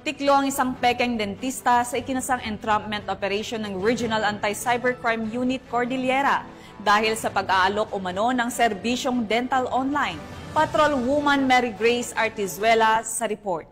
Tiklo ang isang pekeng dentista sa ikinasang entrapment operation ng Regional Anti-Cybercrime Unit Cordillera dahil sa pag-aalok umano ng serbisyong dental online. Patrol Woman Mary Grace Artizuela sa report.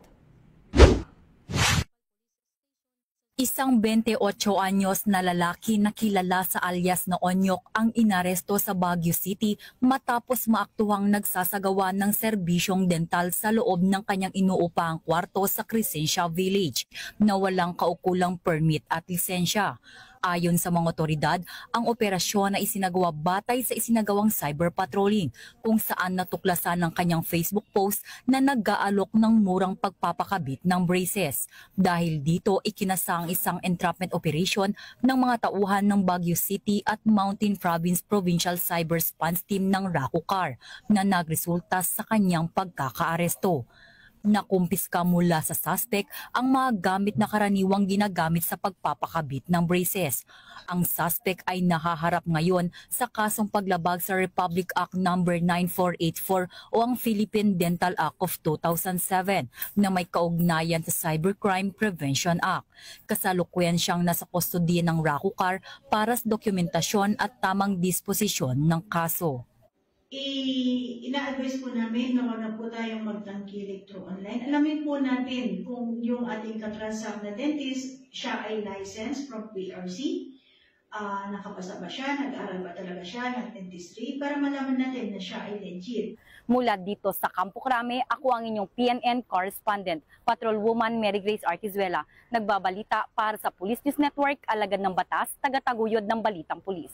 Isang 28 anyos na lalaki na kilala sa alias na Onyok ang inaresto sa Baguio City matapos maaktuhang nagsasagawa ng serbisyong dental sa loob ng kanyang inuupahang kwarto sa Crescencia Village na walang kaukulang permit at lisensya. Ayon sa mga otoridad, ang operasyon na isinagawa batay sa isinagawang cyber patrolling kung saan natuklasan ng kanyang Facebook post na nag-aalok ng murang pagpapakabit ng braces. Dahil dito, ikinasang isang entrapment operation ng mga tauhan ng Baguio City at Mountain Province Provincial Cyber Response Team ng RACUCAR na nagresulta sa kanyang pagkakaaresto. Nakumpiska mula sa suspect ang mga gamit na karaniwang ginagamit sa pagpapakabit ng braces. Ang suspect ay nahaharap ngayon sa kasong paglabag sa Republic Act No. 9484 o ang Philippine Dental Act of 2007 na may kaugnayan sa Cybercrime Prevention Act. Kasalukuyan siyang nasa kustodiya ng RACUCAR para sa dokumentasyon at tamang disposisyon ng kaso. Ina-advise po namin na wag na po tayong magtangkilik through online. Alamin po natin kung yung ating katransang na dentist, siya ay licensed from PRC, nakapasa ba siya, nag-aaral ba talaga siya ng dentistry, para malaman natin na siya ay legit. Mula dito sa Campo Crame, ako ang inyong PNN correspondent, Patrol Woman Mary Grace Artizuela, nagbabalita para sa Police News Network, alagad ng batas, tagataguyod ng balitang pulis.